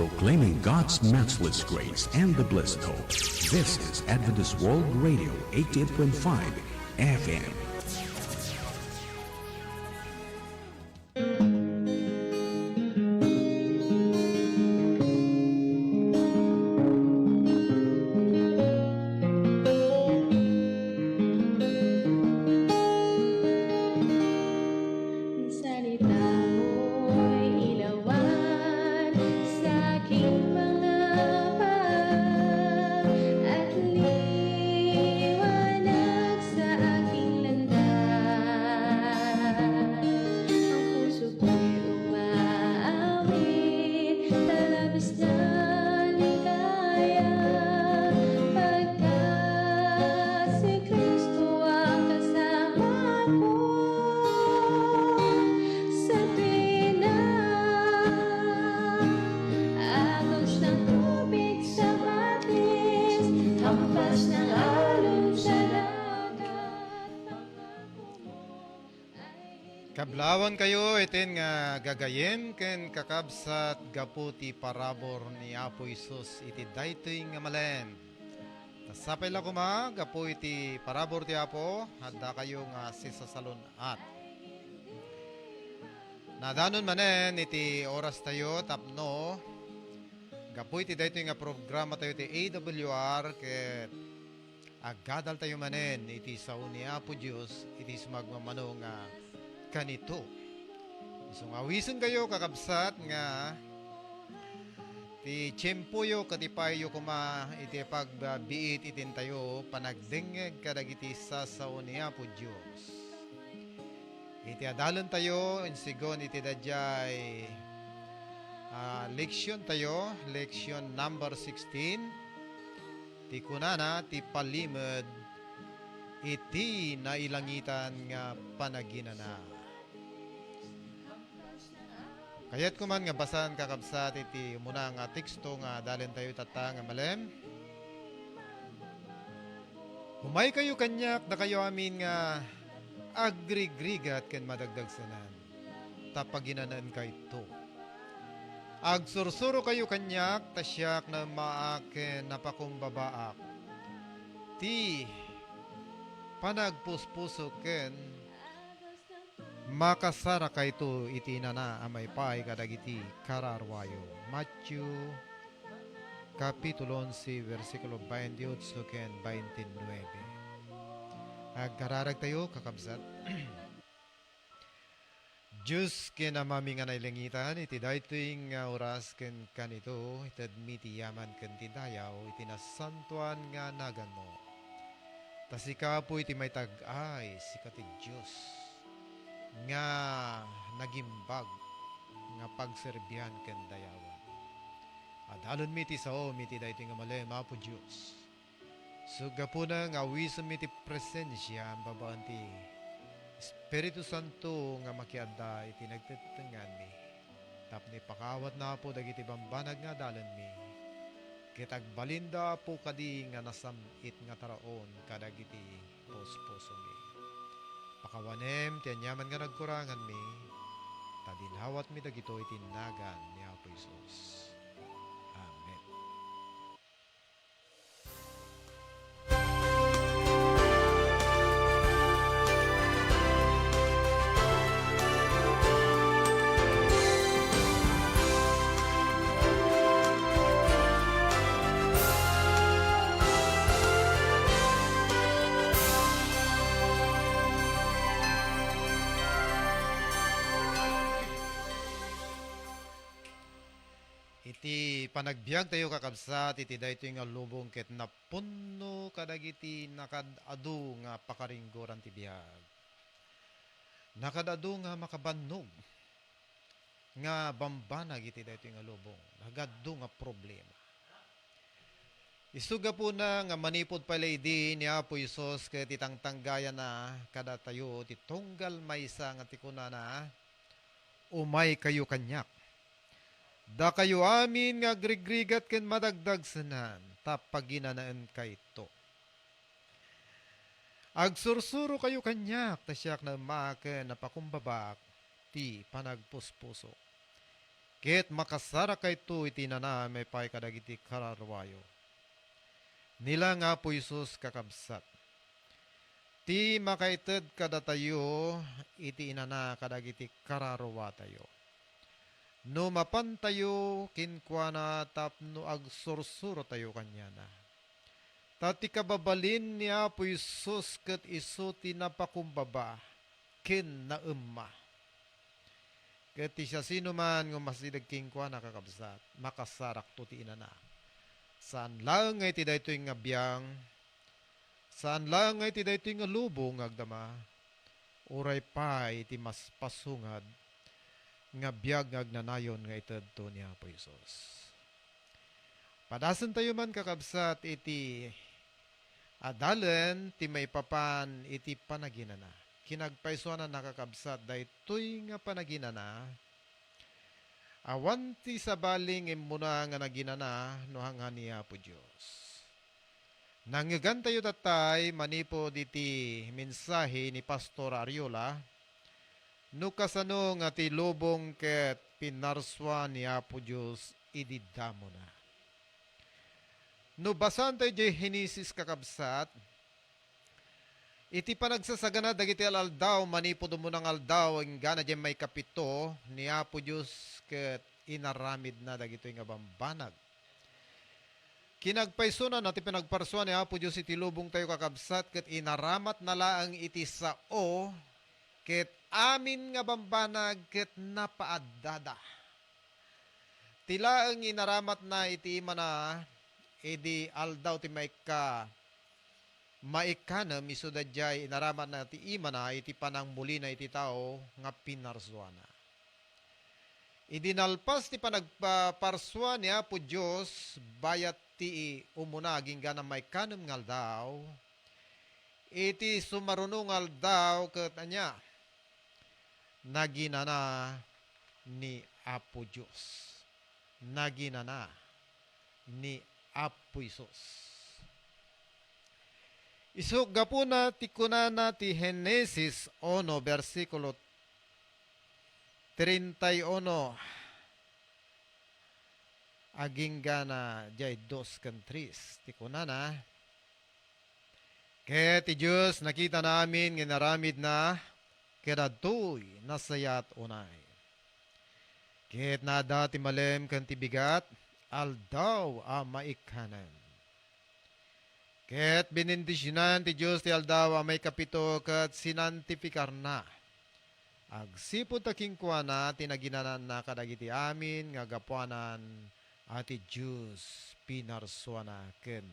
proclaiming God's matchless grace and the blessed hope. This is Adventist World Radio, 88.5 FM. Kablawan kayo iten nga gagayen ken kakabsat gaputi parabor ni Apo Isus iti daytoy nga malen. Tasapay la kuma gapu iti parabor ti Apo hadda kayo nga sisasalon at. Nadanon manen iti oras tayo tapno gapu iti daytoy nga programa tayo iti AWR ket aggadal tayo manen iti sao ni Apo Dios iti sumagmamano nga kanito. So awisen kayo kakabsat nga ti tiyempoyo katipayo kuma iti pagbiit itin tayo panagdengeg kadagiti sasaw ni Apo Dios. Iti adalan tayo insigon iti dadyay leksyon tayo, leksyon number 16. Ti kunana ti palimed iti nailangitan nga panaginana. Kayat kuman nga basan kakabsat iti muna nga teksto nga dalin tayo tata nga malem. Humay kayo kanyak na kayo amin nga agrigrigat ken madagdagsanan. Tapaginanan kayto. Agsursuro kayo kanyak tasyak na maaken napakumbabaak. Ti panagpuspuso ken makasara kayto iti nana amay pay kadagiti kararwayo. Matthew Kapitulo 11 versikulo 28 ken 29. Agkararag tayo kakabsat. Diyos ken amami nga nailangitan iti daytoy nga oras ken kanito itadmiti yaman ken ti dayaw iti nasantuan nga nagan mo. Tasika po iti may tag-ay sika ti Diyos nga nagimbag nga pagserbihan ken dayawan. Adalon mi ti sao mi ti daytoy nga malem Apo Dios. Suga po na nga wisdom mi ti presensya ang babaan ti Espiritu Santo nga makiadda iti nagtetengan mi. Tapni pakawat na po dagiti bambanag nga dalan mi. Kitagbalinda po kadi nga nasamit nga taraon kadagiti posposo mi. Pakawanem ti anyaman nga nagkurangan mi, tadinhawat mi dagito iti nagan ni Apo Isus. Amen. Iti panagbiag tayo kakabsat iti daytoy nga lubong ket napunno kadagiti nakadadu nga pakaringgoran ti biag. Nakadadu nga makabannog nga bambanag iti daytoy nga lubong. Nagaddu nga problema. Isuga po na nga manipod palay di ni Apo Isos ket itangtanggayan na kada tayo ti tunggal maysa nga ti kunana umay kayo kanyak. Da kayo amin nga grigrigat ken madagdag sanan, tapaginanaan kayto. Agsursuro kayo kanyak, tasyak na maken napakumbabak, ti panagpuspuso. Ket makasara kay tu iti nana may pay kadagiti kararwayo. Nila nga po Isus kakabsat. Ti makaited kadatayo iti inana kadagiti kararwa tayo. No mapan tayo kinkwana tapno agsursuro tayo kanyana. Tati kababalin niya po Isus ket isu tinapakumbaba ken naemma. Ket siya sino man nga masidag kinkwana kakabsat makasarak to ti inana. Saan lang ngay ti daytoy nga biyang, saan lang ngay ti daytoy nga lubong agdama, uray pa iti mas pasungad, nga biyag nga agnanayon nga ited to niya po Isos. Padasan tayo man kakabsat iti adalan ti may papan iti panaginana. Kinagpaisuanan nakakabsat daytoy nga panaginana, awan ti sabaling imuna nga naginana no hanghan niya po Diyos. Nangyagan tayo tatay manipo diti mensahe ni Pastor Ariola no kasano nga ti lubong ket pinarswa niya po Diyos ididamo na. No basan tayo di Genesis kakabsat, iti panagsasagana dagiti alaldaw manipo dumunang aldaw ang gana di may kapito ni Apo Diyos ket inaramid na dagito nga bambanag. Kinagpaisunan natin pinagparsuan ni Apo Diyos iti lubong tayo kakabsat ket inaramat na laang iti sao ket amin nga bambanag ket napaaddada. Tila ang inaramat na iti mana edi aldaw ti may ka maikanam isudadjay inaramat na ti imana iti panang muli na iti tao nga pinarswana. Idinalpas ti panagpaparswa ni Apo Diyos bayat ti umuna aging ganang maikanam nga aldaw iti sumarunong aldaw ket anya naginana ni Apo Diyos. Naginana ni Apo Isus. Isuk gapuna ti kunana ti Genesis 1 versikulo 31 aging gana jay 2 ken 3 ti kunana ket ti Dios nakita namin nga naramid na kedadtoy nasayat unay. Ket nada ti malem ken ti bigat aldaw a maikanan. Ket binindisyonan ti Diyos ti aldaw a may kapito ket sinantifikar na. Agsipod ta kinkwana tinaginanan na kadagiti amin nga gapuanan ati Diyos pinarswana ken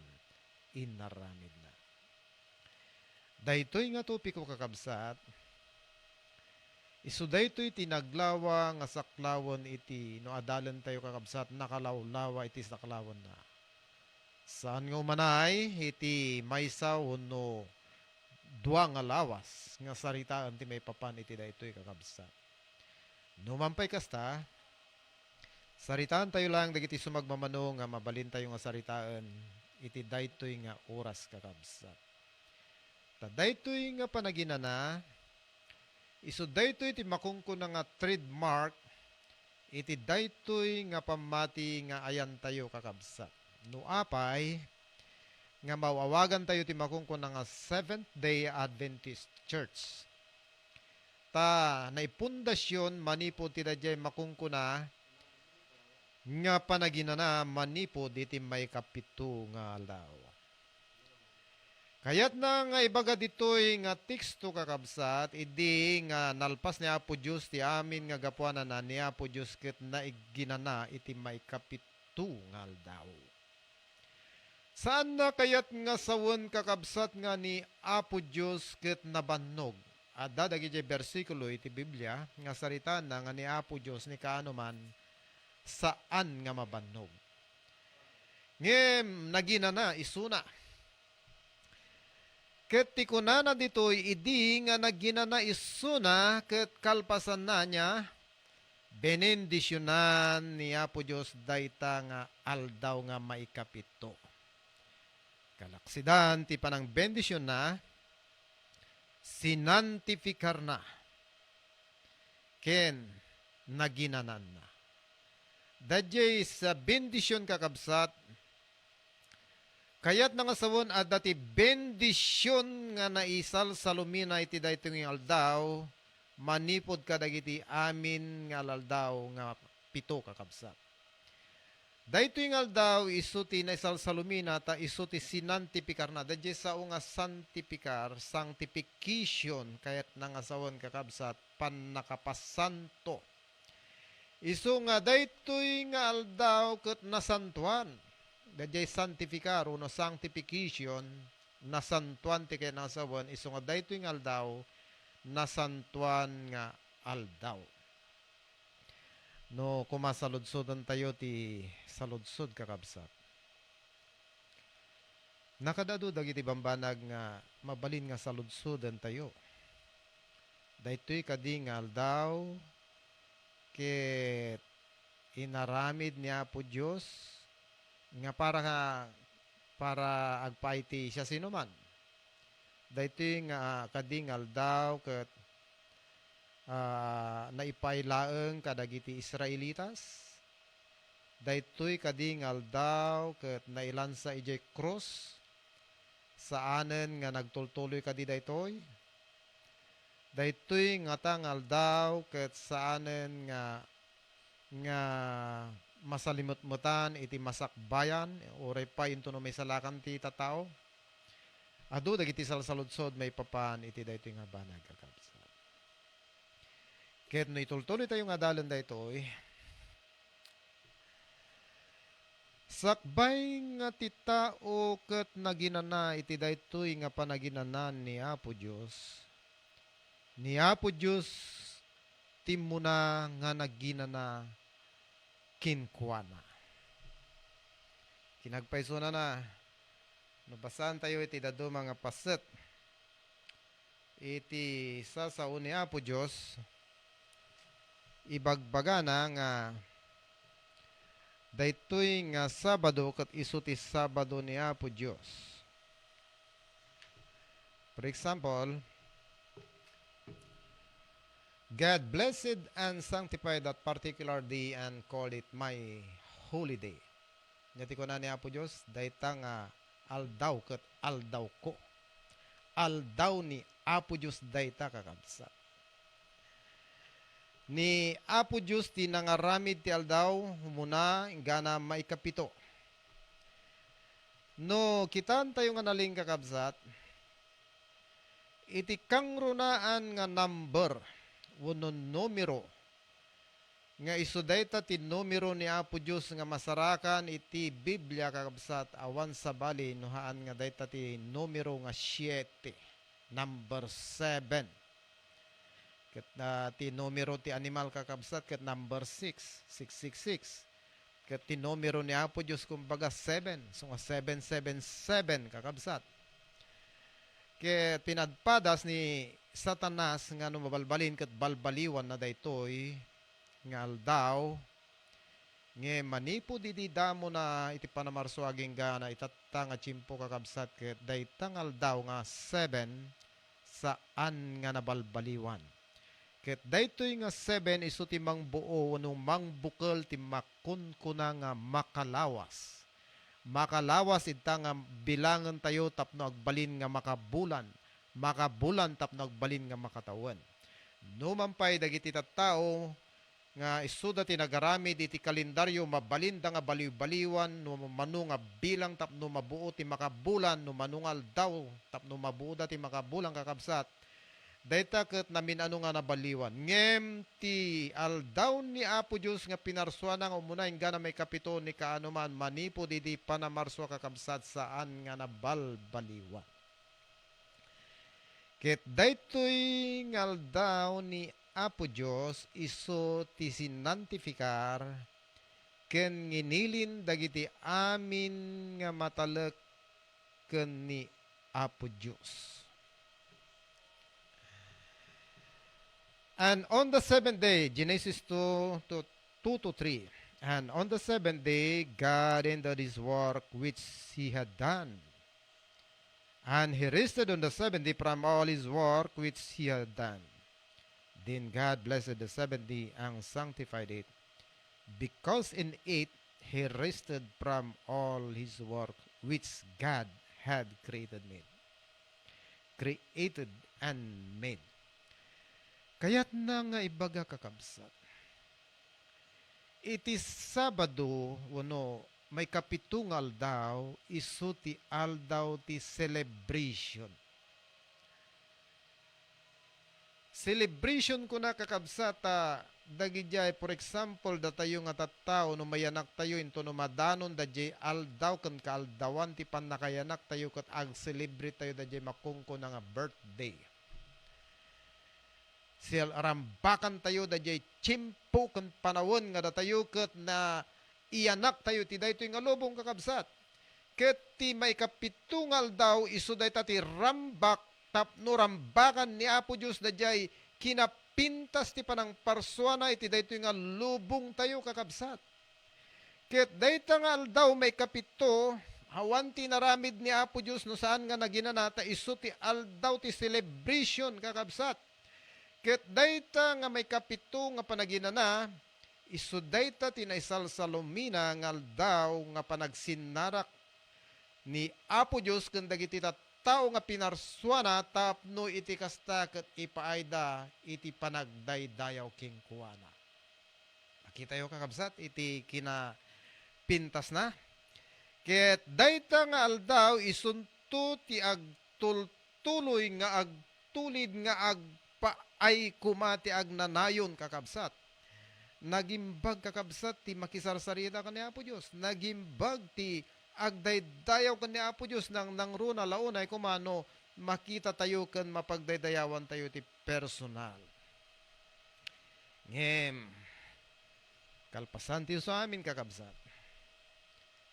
inaramid na. Daytoy nga topiko kakabsat, isu daytoy tinaglawa nga saklawon iti no adalan tayo kakabsat nakalawlawa iti saklawon na. Saan nga umanay, iti maysa no dua nga lawas, nga saritaan ti may papan iti daytoy kakabsat. Numampay kasta, saritaan tayo lang dagiti sumagmamano nga mabalin tayo nga saritaan iti daytoy nga oras kakabsat. Ta daytoy nga panaginana, isu daytoy ti makungkuna nga trademark iti daytoy nga pamati nga ayan tayo kakabsat. No apay nga mawawagan tayo ti makungkuna nga Seventh-day Adventist Church. Ta naipundasyon manipo ti dayjay makungkuna nga panaginana manipo diti may kapito nga aldaw. Kayat na nga ibaga ditoy nga teksto kakabsat, idi nga nalpas ni Apo Diyos ti amin nga gapuanan na ni Apo Diyos ket naiginana iti may kapito nga aldaw. Saan na kayat nga sawon kakabsat nga ni Apo Diyos ket nabannog? Adda dagiti bersikulo iti Biblia nga sarita na nga ni Apo Diyos ni kaano man saan nga mabannog. Ngem naginana isuna. Ket ti kunana ditoy idi nga naginana isuna ket kalpasan na niya benendisyonan ni Apo Diyos dayta nga aldaw nga maikapito. Kalaksidan ti panang bendisyon na sinantifikar na ken naginanan na. Dadjay sa bendisyon kakabsat, kayat nga sawon at dati bendisyon nga naisal sa lumina iti daytoy nga aldaw, manipod ka dagiti amin nga aldaw nga pito kakabsat. Daytoy nga aldaw isuti na isal sa lumina ta isuti sinantipikar na. Dadjay sao nga santipikar, sanctification kayat nga sawon kakabsat pan nakapasanto. Isu nga daytoy nga aldaw ket nasantuan. Dadjay santifikar no sanctification nasantuan ti kay nasawon isu nga daytoy nga aldaw nasantuan nga aldaw. No kumasaludsodan tayo ti saludsod kakabsat. Nakadado dagiti bambanag nga mabalin nga saludsodan tayo. Daytoy kadi nga aldaw ket inaramid niya po Diyos nga para agpaiti siya sinuman. Daytoy nga kadi nga aldaw ket naipailaeng kadagiti Israelitas. Daytoy kadi nga aldaw ket nailansa ijay cross saanen nga nagtultuloy kadi daytoy. Daytoy nga tangal daw ket saanen nga masalimot-mutan iti masakbayan oray pa into no may salakan ti tatao. Adu dagiti salsaludsod may papan iti daytoy nga banag kakabsat. Ket no itultuloy tayo nga dalan daytoy. Sakbay nga ti tao ket naginana iti daytoy nga panaginanan ni Apo Dios. Ni Apo Diyos, timuna nga nagginana kinkwana. Kinagpaiso na. Nabasan tayo iti dado mga paset. Iti sasao ni Apo Diyos, ibagbaga na nga daytoy nga Sabado kat isu ti Sabado ni Apo Diyos. For example, God blessed and sanctified that particular day and called it my holy day. Nyati ko na ni Apo Diyos, dayta nga aldaw ket aldaw ko. Aldaw ni Apo Diyos dayta kakabsat. Ni Apo Diyos ti nangaramid ti aldaw muna gana maikapito. No kitaan tayo nga naling kakabsat, iti kangrunaan nga number wano numero nga isu dayta ti numero ni Apo Dios nga masarakan iti Biblia kakabsat awan sa bali nuhaan nga dayta ti numero nga 7, number 7. Ket ti numero ti animal kakabsat ket number 6, 666. Ket ti numero ni Apo Dios kumbaga 7, so nga 777 kakabsat. Ket pinadpadas ni Satanas nga no mabalbalin ket balbaliwan na daytoy nga aldaw nge manipod iti damo na iti panamarso aging gana itatta nga tiyempo kakabsat ket daytang aldaw nga 7 saan nga nabalbaliwan. Ket daytoy nga 7 isu ti mangbuo wenno mangbukel ti makunkuna nga makalawas. Makalawas ita nga bilangan tayo tapno agbalin nga makabulan. Makabulan tapno agbalin nga makatawan. No mampay dagiti tattao nga isuda ti nagaramid iti kalendaryo mabalinda nga baliw-baliwan no manu nga bilang tapno mabuo ti makabulan no manungal daw tapno mabuo da ti makabulan kakabsat. Dayta ket namin ano nga nabaliwan. Ngem ti aldaw ni Apo Dios nga pinarsuan nga umuna ingga na may kapito ni kaano man manipod iti panamarso kakabsat saan nga nabalbaliwan. Ket daytoy nga aldaw ni Apo Dios isu ti sinantifikar ken nginilin dagiti amin nga matalek ken ni Apo Dios. And on the seventh day, Genesis 2:2-3. And on the seventh day, God ended his work which he had done. And he rested on the seventh day from all his work which he had done. Then God blessed the seventh day and sanctified it, because in it he rested from all his work which God had created and made. Kaya't na nga ibaga kakabsat. Iti Sabado, may kapitungal daw, isu ti aldaw ti celebration. Celebration ko na kakabsata, dagijay, for example, datayo nga tattao, no mayanak tayo, into no madanon, dajay aldaw, kan kaaldawan, ti pan nakayanak tayo, kat ag-celebrate tayo, dajay makungko na nga birthday. Rambakan tayo, dajay chimpo, kan panawon, nga datayo, kat na iyanak tayo, ti dayto nga lubong kakabsat. Kat ti may kapitungal daw, iso dayta ti rambak, tapno rambakan ni Apo Diyos dajay kinapintas ti panang parswana iti dayto nga lubong tayo kakabsat. Ket dayta nga aldaw may kapito awan ti naramid ni Apo Diyos no saan nga naginanata isu ti aldaw ti celebration kakabsat. Ket dayta nga may kapito nga panaginana isu dayta ti naisalsalumina nga aldaw nga panagsinnarak ni Apo Diyos ken dagiti tao nga pinarswana tapno iti kasta ket ipaayda iti panagdaydayaw king kuana. Makita yo kakabsat iti kinapintas na. Ket dayta nga aldaw isunto ti agtultuloy nga agtulid nga agpaay kumati agnanayon kakabsat. Nagimbag kakabsat ti makisarsarita kani Apo Dios. Nagimbag ti agdaydayaw kan ni Apo Diyos nang runa launay kumano makita tayo kan mapagdaydayawan tayo ti personal. Ngem, kalpasan ti sa amin kakabsat.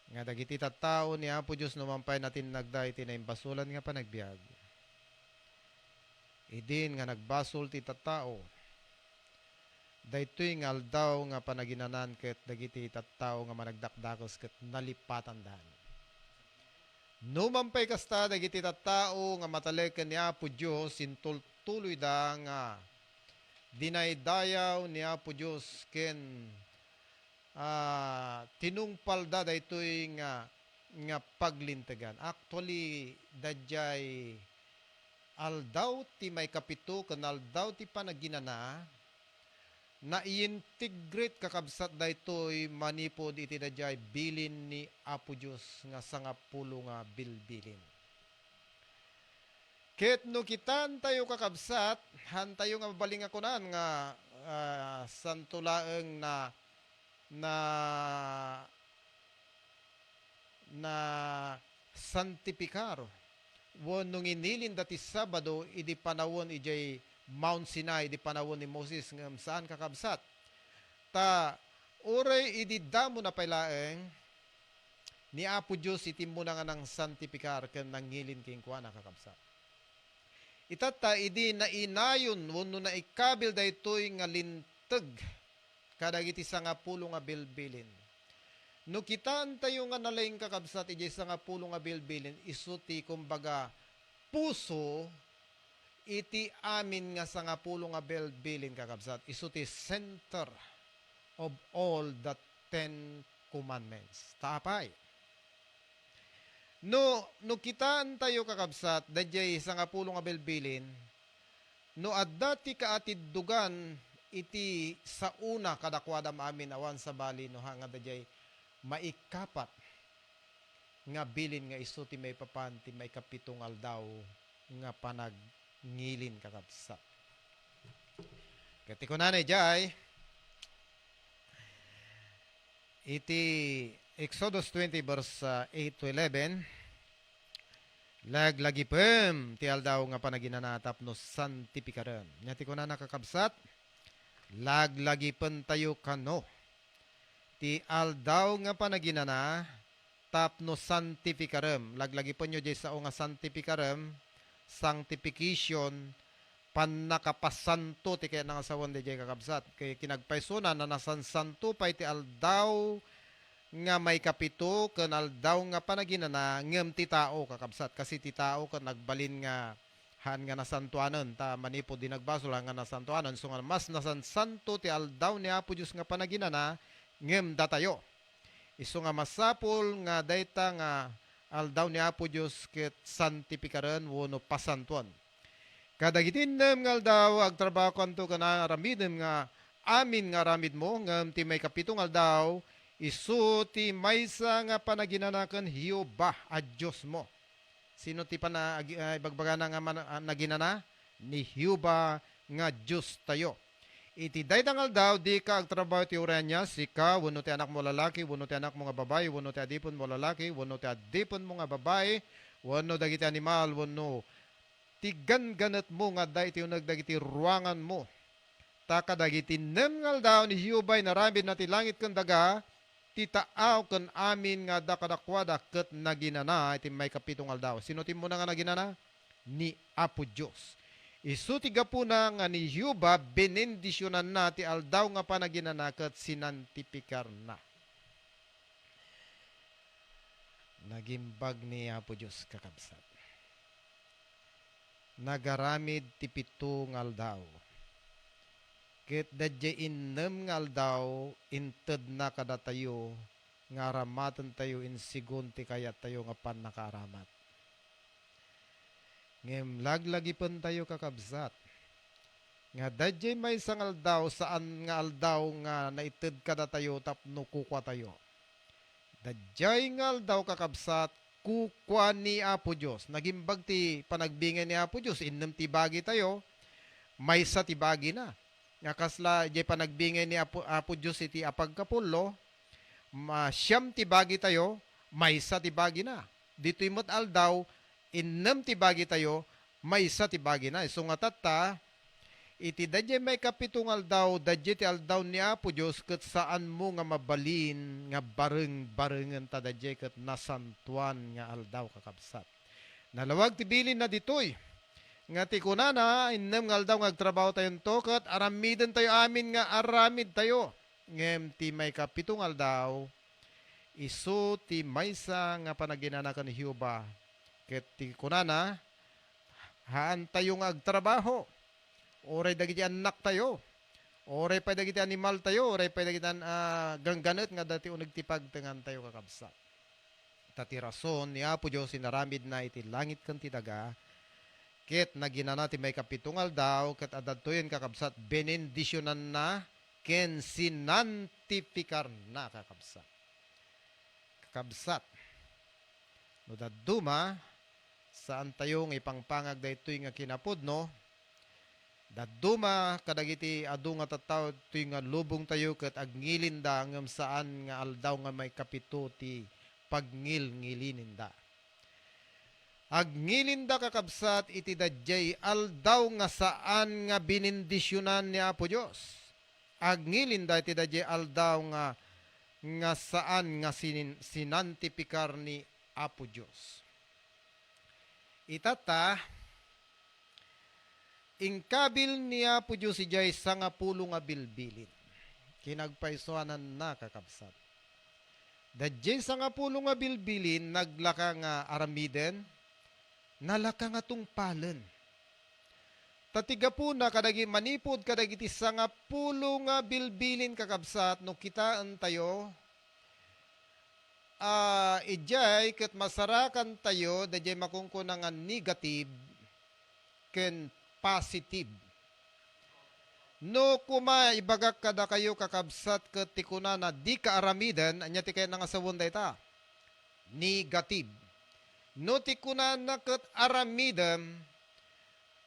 Nga dagiti tattao ni Apo Diyos numampay natin nagday ti naimbasulan nga panagbiag. Idin nga nagbasol ti tattao. Daytoy nga aldaw nga panaginanan ket dagiti tattao nga managdakdakos ket nalipatan dan. Numampay kasta dagiti tattao nga mataleken ni Apo Dios intultuloy da nga dinaydayaw ni Apo Dios ken tinungpal da daytoy nga paglintegan. Actually dayjay aldaw ti may kapito ken aldaw ti panaginana na i-integrate kakabsat daytoy manipod iti dayjay bilin ni Apo Dios nga sangapulo nga bilbilin. Ket no kitan tayo kakabsat, han tayo nga mabaling akunan nga santulaeng na santipikar. Nung inilin dati Sabado, idi panawon ijay Mount Sinai di panawon ni Moses ngam saan kakabsat. Ta oray idi damo na pailaeng ni Apo Dios itimmo na nga ng santipikar ken nangilin king kuana kakabsat. Itata idi na inayon wenno na ikabil daytoy nga linteg kadagiti sangapulo nga bilbilin. No kitaan tayo nga nalaing kakabsat ijay sangapulo nga bilbilin isu ti kumbaga puso iti amin nga sangapulo nga bilbilin kakabsat isu ti center of all the 10 commandments. Taapay. No kitaan tayo kakabsat dayjay sangapulo nga bilbilin no adda ti kaatiddugan iti sauna kadakwadam amin awan sa bali no hanga dayjay maikapat nga bilin nga isu ti may papan ti may kapitong aldaw nga ngilin kakabsat. Kati ko nanay jay iti Exodus 20 verse 8 to 11 laglagipem ti aldaw nga panaginanatap no santipikaram. Nyati ko na nakakabsat laglagipen tayo kano ti aldaw nga panaginana tapno santipikaram. Laglagipon nyo jay sao nga santipikaram sanctification panakapasanto ti kaya nangasawan di jay kakabsat kay kinagpaysuna na nasansanto pa iti aldaw nga may kapito ken aldaw nga panaginana ngem ti tao kakabsat kasi ti tao ken nagbalin nga han nga nasantuanon ta manipod di nagbasol nga nasantuanon so nga mas nasansanto ti aldaw ni Apo Dios nga panaginana ngem datayo. Isu nga masapol nga dayta nga aldaw ni Apo Dios ket santifikaran wenno pasantuan. Kadagitin nem nga aldaw agtrabaho kanto kana aramidem nga amin nga aramid mo ngem ti may kapitong aldaw isu ti maysa nga panaginanaken Hioba a Dios mo. Sino ti ibagbagana nga naginana? Ni Hioba nga Diyos tayo. Iti daytangal daw, di ka agtrabaho ti uranya, sika, wano ti anak mo lalaki, wano ti anak mo nga babae, wano ti adipon mo lalaki, wano ti adipon mo nga babae, wano dagiti animal, wano ti ganganat mo nga da iti unag dagiti ruangan mo. Taka dagiti nemngal daw ni Hiyobay naramid na ti langit ken daga, ti taaw ken amin nga da kadakwada ket naginana, iti may kapitungal daw. Sino ti mo na nga naginana? Ni Apo Diyos. Isu tiga po na nga ni Hioba, benendisyonan na ti aldaw nga panaginanakat sinantipikar na. Nagimbag ni Apo Diyos kakabsat. Nagaramid ti pito nga aldaw. Ket dadya innem nga aldaw, inted na kada tayo, nga aramatan tayo in sigun ti kayat tayo nga pan nakaaramat. Ngem laglagi pun tayo kakabsat. Nga dadjay may isang aldaw saan nga aldaw nga naited kada tayo tapno kukwa tayo. Dadjay nga aldaw kakabsat kukwa ni Apo Diyos. Nagimbag ti panagbingay ni Apo Diyos innem ti bagi tayo may sa ti bagi na. Nga kasla jay panagbingay ni Apo Diyos iti apagkapulo siyam ti bagi tayo may sa ti bagi na. Dito imot aldaw innem ti bagi tayo, may isa ti bagi na. So nga tata, iti dadya may kapitong aldaw, dadya ti aldaw ni Apo Diyos, kat saan mo nga mabalin, nga bareng-barengan ta dadya, kat nasantuan nga aldaw kakabsat. Nalawag ti bilin na ditoy, nga ti kunana, innem nga aldaw nga agtrabaho tayo to, kat aramiden tayo amin nga aramid tayo. Ngem ti may kapitong aldaw, isu ti maysa nga panaginanakan ni Hioba, ket ti kunana, haan tayo nga agtrabaho. Oray dagiti anak tayo. Oray pa dagiti animal tayo. Oray pa dagiti gangganot nga dati unag tipagtengan tayo kakabsa. Tati rason ni Apo Diyos sinaramid na iti langit kan ti daga. Ket naginana ti may kapitungal daw. Ket adadtoyen kakabsat benendisyonan na ken sinantifikar na kakabsat. Kakabsat. No daduma, saan tayo ng ipangpangag da ito'y nga kinapudno, daduma kadagiti adu nga tataw ito'y nga lubong tayo kat agngilin da ngam saan nga aldaw nga may kapito ti pagngil-ngilinin da. Agngilin da kakabsat iti dadjay aldaw nga saan nga binindisyonan ni Apo Diyos. Agngilin da iti dadjay aldaw nga saan nga sinantipikar ni Apo Diyos. Itata, ingkabil ni Apo Diyos ijay sangapulo nga bilbilin. Kinagpaisuanan na kakabsat. Dadjay sangapulo nga bilbilin, naglaka nga aramiden, nalaka nga tungpalen. Tatiga po na kadagi manipod kadagiti sangapulo nga bilbilin kakabsat, no kitaan tayo, ijay ket masarakan tayo dajay makungkuna nga negative ken positive. No kuma ibagak kada kayo kakabsat ket tikuna na di ka aramidan anya ti kay nga sawon dayta. Negative. No tikuna na ket aramidan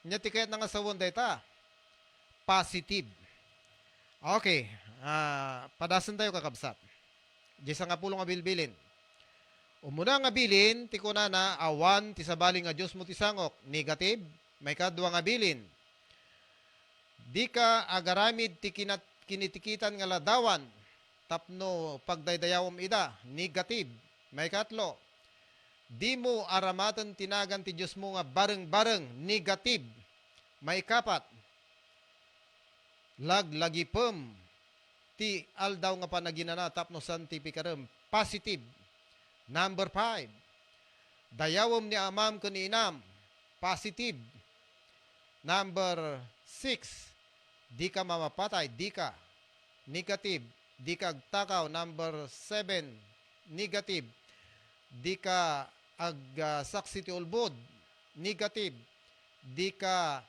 anya ti kay nga sawon dayta. Positive. Okay, padasan tayo kakabsat. Di sa nga pulong nga bilbilin. Umuna nga bilin, ti kunana, awan, ti sabali nga Diyos mo ti sangok. Negative, may kadwa nga bilin. Di ka agaramid ti kinitikitan nga ladawan. Tapno pagdaydayawom ida. Negative, may katlo. Di mo aramatan tinagan ti Diyos mo nga bareng-bareng. Negative, may kapat. Laglagipem. Ti aldaw nga panaginana tapno santipikarem. Positive. Number 5. Dayawom ni amam kun inam. Positive. Number 6. Di ka mamapatay. Di ka. Negative. di ka agtakaw. Number 7, negative. Di ka saksi ti ulbod, negative. Di ka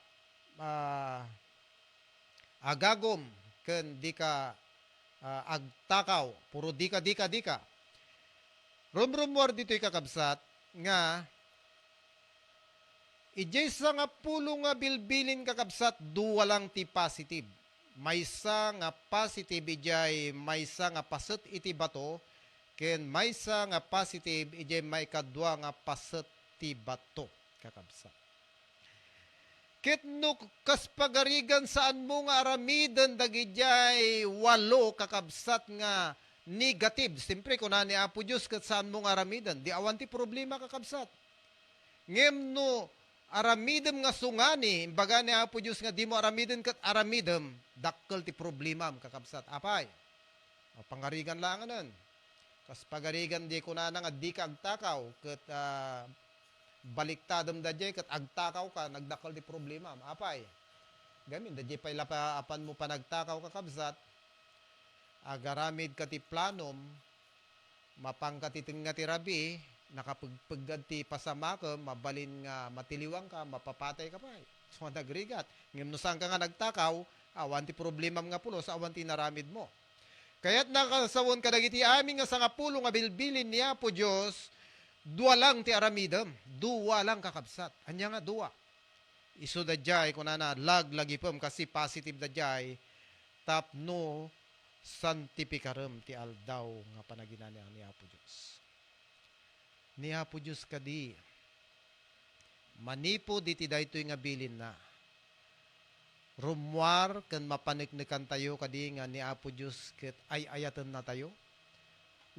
agagom, ken di ka agtakaw. Puro di ka. Rumrumor dito'y kakabsat nga ijay sa nga pulo nga bilbilin kakabsat duwa lang ti positive. Maysa nga positive ijay maysa nga paset iti bato ken maysa nga positive ijay may kadwa nga paset ti bato kakabsat. Ket no kas pagarigan saan mo nga aramiden dagijay walo kakabsat nga negative. Siyempre kung ni Apo Diyos kat saan mo nga aramiden, di awan ti problema kakabsat. Ngem no aramidem nga sungani, baga ni Apo Diyos nga di mo aramiden kat aramidem, dakkel ti problema kakabsat. Apay, o pangarigan lang anan. Kas pagarigan di ko nga di ka agtakaw, kat baliktadem da jay, kat agtakaw ka, nagdakkel ti problema. Apay, gamin, da jay pa ilapaapan mo pa nagtakaw kakabsat, agaramid ka ti planom, mapangkatiting nga ti rabi, nakapagpagad ti pasamakam, mabalin nga matiliwang ka, mapapatay ka pa. So, nagrigat. Ngayon, no saan ka nga nagtakaw, awan ti problema nga pulos, awan ti naramid mo. Kaya't nakasawon ka dagiti amin nga sa nga pulo nga bilbilin niya po Diyos, dua lang ti aramidem, dua lang kakabsat. Anya nga dua. Iso da jay, kung na laglagipom, kasi positive da jay, tapno, santipikarem ti aldaw nga panaginani ni Apo Diyos. Ni Apo Diyos kadi, manipo diti daytoy nga bilin na. Rumwar ken mapaniknikan tayo kadi nga ni Apo Diyos ket ay ayatan na tayo.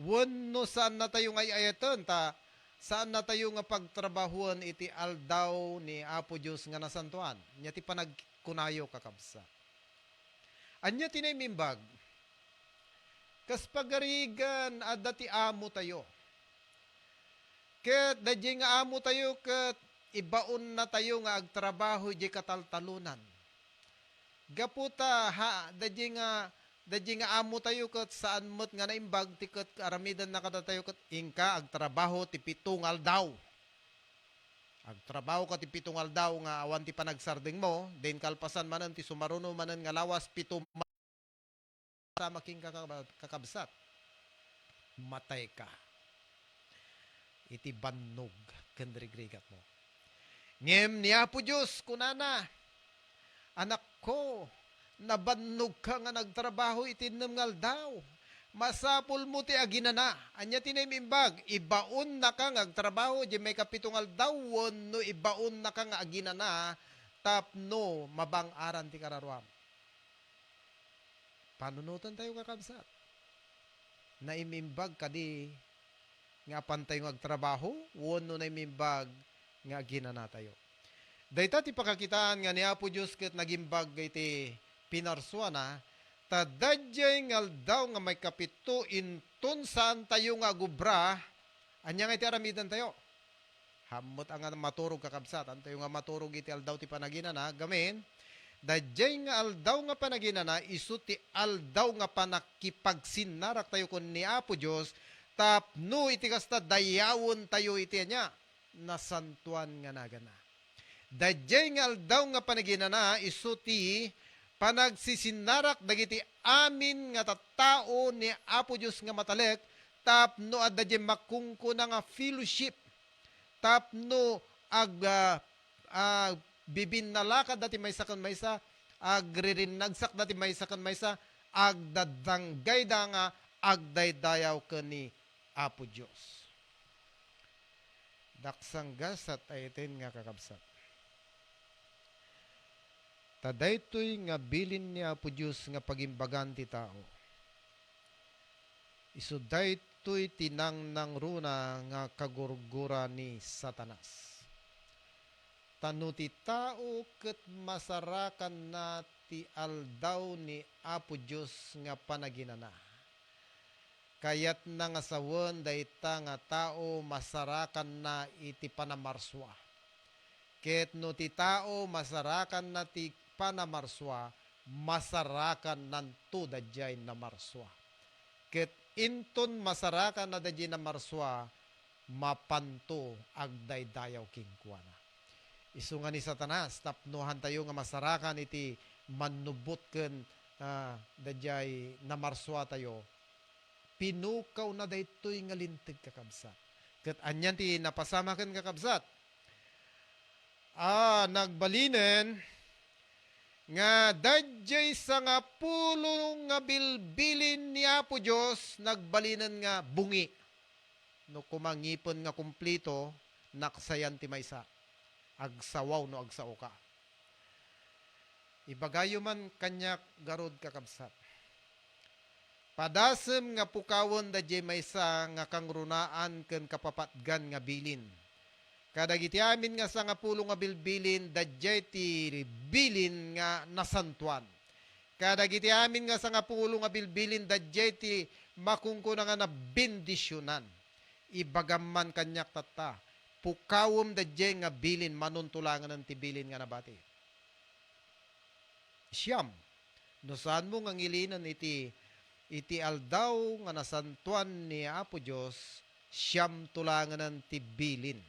Wenno saan na tayo nga ayatan ta saan na tayo nga pagtrabahuan iti aldaw ni Apo Diyos nga nasantuan. Nya ti panagkunayo kakabsa. Anya tinay mimbag. Kas pagarigan adda ti amo tayo. Ket dadya nga amo tayo ket ibaon na tayo nga agtrabaho di kataltalunan. Gaputa ha dadya nga amo tayo ket saan met nga naimbag ti ket aramidan na kada tayo ket ingka agtrabaho ti 7 aldaw. Agtrabaho ka ti 7 aldaw nga awan ti panagsardeng mo, den kalpasan manen ti sumaruno manen nga lawas 7 sa making kakabsat, matay ka. Iti bannog, kandrigrigat mo. Ngem niya po Diyos, kunana, anak ko, nabannog ka nga nagtrabaho iti nengal daw. Masapul mo ti aginana. Anya tinimimbag, ibaon na ka nga agtrabaho, di may kapitungal daw, no ibaon na ka nga aginana, tapno mabangaran ti kararwam. Panunutan tayo kakabsat. Naimimbag kadi nga pantay ng agtrabaho, wano naimimbag nga ginana tayo. Dayta ti pakakitaan nga ni Apo Diyos ket nagimbag iti pinarswana, tadadyay ngal daw nga may kapito inton saan tayo nga gubra, anya nga iti aramidan tayo. Hamot ang maturog kakabsat, tayo nga maturog iti aldaw ti panaginana, gamin, dadyay nga aldaw nga panaginana, isu ti aldaw nga panakipagsinnarak tayo kun ni Apo Diyos, tapno iti kasta dayawon tayo iti anya, nasantuan nga nagana. Dadyay nga aldaw nga panaginana, isu ti panagsisinarak dagiti amin nga tattao ni Apo Diyos nga matalek, tapno adda di makungkuna nga fellowship, tapno bibinalakad dati maysa kan maysa, agririnagsak dati maysa kan maysa, agdadanggay da nga agdaydayaw ken ni Apo Diyos. Daksang gasat ay itin nga kakabsat. Tadaytoy nga bilin ni Apo Diyos nga pagimbagan ti tao. Isu daytoy tinangnang runa nga kagurgura ni Satanas. Tanu ti tao ket masarakan na ti aldaw ni Apo Diyos nga panaginana. Kayat na nga sawen dayta nga tao masarakan na iti panamarswa. Ket no ti tao masarakan na ti panamarswa, masarakan nanto dadyay na marswa. ket inton masarakan na dadya na marswa, mapanto agdaydayaw kingkuana. Isu nga ni Satanas, tapnuhan tayo nga masarakan iti manubot ken dadyay na marswa tayo, pinukaw na daytoy nga linteg kakabsat. Ket anyan ti napasama ken kakabsat, nagbalinen nga dadyay sa nga pulong nga bilbilin ni Apo Diyos, nagbalinen nga bungi. No kumangipon nga kumplito, naksayan ti maysa. Agsawaw no agsao ka. Ibagayo man kanyak garod kakabsat. Padasem nga pukawon dadyay maysa nga kangrunaan ken kapapatgan nga bilin. Kadagiti amin nga sa nga pulong nga bilbilin, dadyay ti bilin nga nasantuan. Kadagiti amin nga sa nga pulong nga bilbilin, dadyay ti makungkuna nga nabindisyonan. Ibagaman kanyak tata, pukawom dadyay nga bilin, manuntulangan ng ti bilin nga nabati. Siyam, no saan mo nga ngilinan iti aldaw nga nasantuan ni Apo Diyos, siyam tulangan ng ti bilin.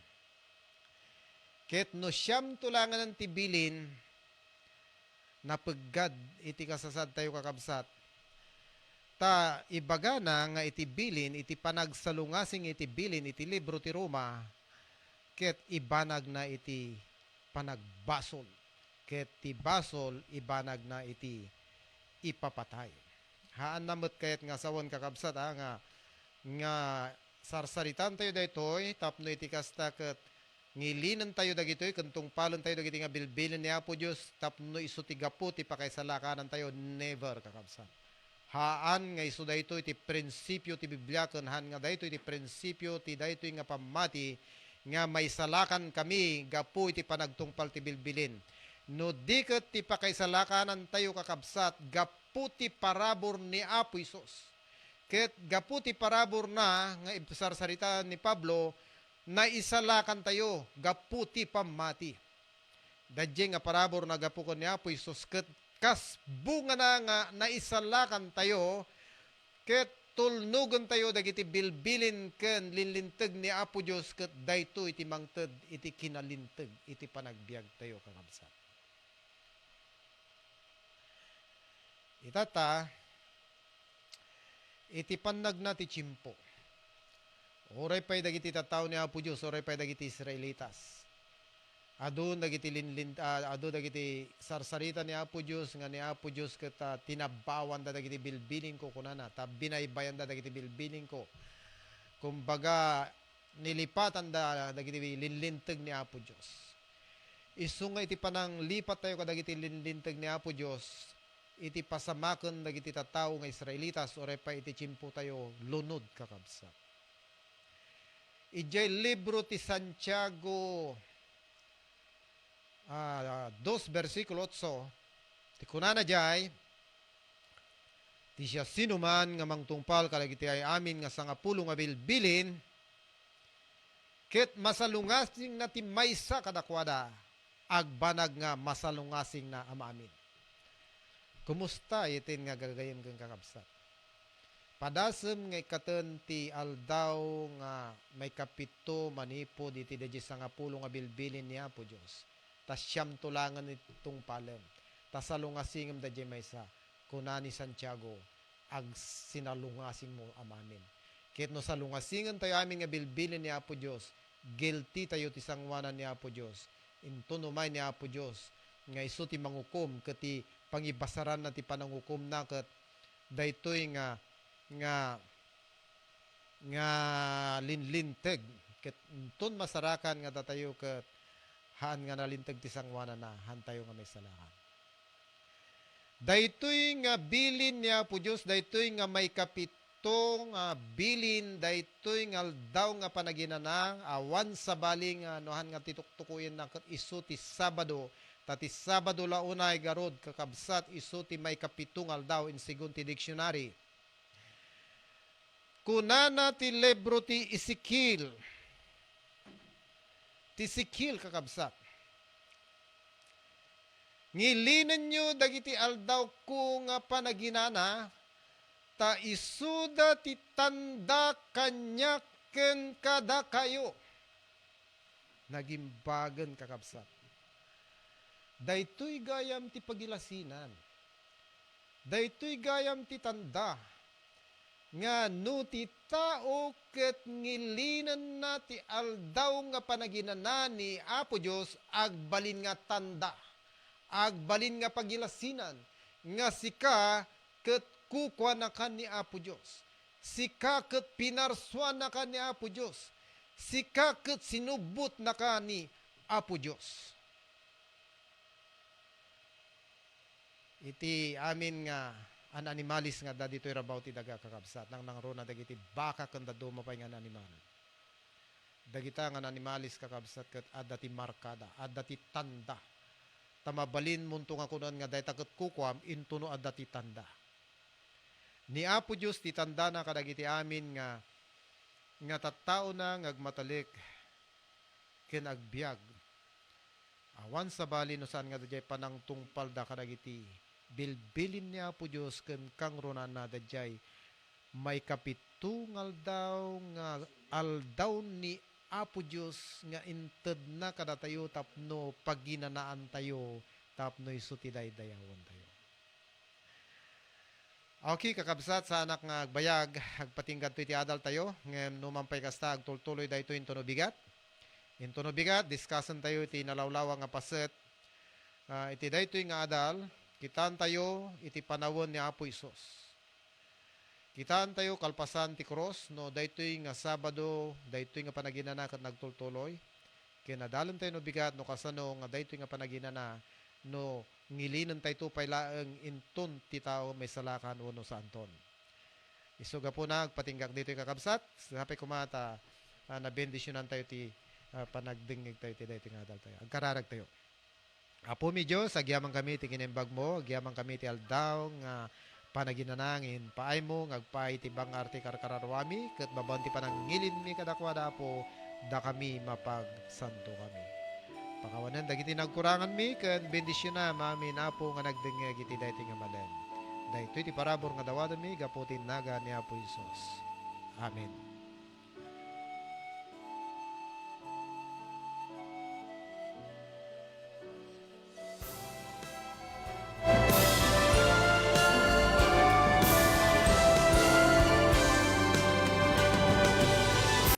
Ket no siyam tulangan ng tibilin, napaggad iti kasasad tayo kakabsat, ta ibaga na nga iti bilin, iti panagsalungasing iti bilin, iti libro ti Roma, ket ibanag na iti panagbasol. Ket ti basol, ibanag na iti ipapatay. Haan namot kayat nga sawan kakabsat, nga sarsaritan tayo daytoy, tapno iti kasta ket ngilinan tayo dagitoy, kantong palon tayo dagiti nga bilbilin ni Apo Diyos, tapno iso ti gapu, ti pakaisalakanan tayo, never kakabsat. Haan nga iso daytoy ti prinsipyo ti Biblia, han nga daytoy ti prinsipyo ti daytoy nga pamati, nga may salakan kami, gapu iti panagtungpal ti bilbilin. No diket ti pakaisalakanan tayo kakabsat, gapu ti parabor ni Apo Isos. Ket gapu ti parabor na, nga sarsarita ni Pablo, na isalakan tayo, gapu ti pamati. Dadye nga parabor na gapu ko ni Apo Isus, ket kas bunga na nga naisalakan tayo, ket tulnugon tayo dagiti bilbilin ken linlinteg ni Apo Diyos, ket dayto iti mangted iti kinalinteg iti panagbiag tayo kakabsat. Itata, iti panagna ti tsimpo. Oray pa'y dagiti tataw ni Apo Diyos, oray pa'y dagiti Israelitas. Ado dagiti sarsarita ni Apo Diyos, nga ni Apo Diyos ket tinabawan da dagiti bilbilin ko kunana, ta binaybayan da dagiti bilbilin ko. Kumbaga, nilipatan da dagiti linlinteg ni Apo Diyos. Isu nga iti panang lipat tayo kadagiti linlinteg ni Apo Diyos, iti pasamaken dagiti tataw nga Israelitas, oray pa'y iti tsimpo tayo, lunod kakabsat. Ijay libro ti Santiago 2 versikulo 8, ti kunana jay, ti siya sinuman nga mangtungpal kadagiti ay amin nga sangapulo nga bilbilin, ket masalungasing na ti maysa kadakwada, agbanag nga masalungasing na amamin. Kumusta itin nga gagayem kang kakabsat? Padasem nga ikaten ti aldaw nga may kapito manipod iti dadya sangapulo nga bilbilin ni Apo Diyos. Tas siyam tulangan itong palem. Tas salungasingem dadya maysa. Kunani Santiago, ag sinalungasing mo amamin. Ket no salungasingan tayo amin nga bilbilin ni Apo Diyos, guilty tayo ti sangwanan ni Apo Diyos. Intunumay ni Apo Diyos, nga iso ti mangukom, ket ti pangibasaran na ti panangukom na, ket daytoy nga linlinteg, ket tun masarakan nga datayo, ket haan nga nalinteg ti sangwanan na, han tayo nga may salakan. Daytoy nga bilin ni Apo Diyos, daytoy nga may kapito nga bilin, daytoy nga aldaw nga panaginanang, awan sa baling nohan nga tituktukuyin na, ket isu ti Sabado, tati Sabado launay garod kakabsat, isu ti may kapitong aldaw in sigun ti dictionary. Kunana ti libro ti Ezekiel. Ti Ezekiel kakabsat. Ngilinan nyo dagiti aldaw ko nga panaginana, ta isuda ti tanda kanya ken kada kayo. Nagimbagan kakabsat. Daytoy gayam ti pagilasinan. Daytoy gayam ti tanda. Nga no ti tao ket ngilinan na ti aldaw nga panaginana ni Apo Diyos agbalin nga tanda. Agbalin nga pagilasinan. Nga sika ket kukwa na kan ni Apo Diyos. Sika ket pinarswa na kan ni Apo Diyos. Sika ket sinubot na kan ni Apo Diyos. Iti amin nga an animalis nga dito'y rabaw ti daga kakabsat. Nang nangro na dagiti baka kanda dumapay nga animal. Dagita nga animalis kakabsat ket adda ti markada, adda ti tanda. Tamabalin munto nga kunon nga dayta ket kukwam intuno adda ti tanda. Ni Apo Dios ti tanda na kadagiti amin nga tattao na ngagmatalik ken agbiag. Awan sa bali no saan nga dayjay panang tungpal da kadagiti bilbilin ni Apo Dios ken kang ronan na dayjay may kapitungal daw nga aldaw ni Apo Dios nga inted na kada tayo tapno pagginanaan tayo tapno isu ti daydayawon tayo. Okay, kakabsat sa anak nga agbayag agpatinggad to iti adal tayo ngem numampay kasta agtultuloy dayto into no bigat. Into no bigat discussion tayo iti nalawlawa nga paset. Iti daytoy nga adal kitaan tayo iti panawon ni Apo Isos. Kitaan tayo kalpasan ti cross no daytoy nga Sabado, daytoy nga panaginana ket nagtultuloy. Kinadalan tayo no bigat no kasano nga daytoy nga panaginana no ngilinan tayo pay laeng inton ti tao may salakan uno sa anton. Isuga po na agpatinggak ditoy kakabsat. Sapay kumata na bendisyonan tayo ti panagdingig tayo ti daytoy nga adal tayo. Agkararag tayo. Apo mi Diyos, agyaman kami ti kinembag mo, agyaman kami ti aldaw nga panaginanangin, paay mo, ngagpaay ti arte karkararwami, ket babanti panangilin mi kadakwada po, da kami mapagsanto kami. Pakawanan, dagiti nagkurangan mi, ken bendisyon na, mami na po nga nagdengeg iti dayti nga malen. Daytoy ti parabor nga dawadan mi, gaputin naga ni Apo Isos. Amen.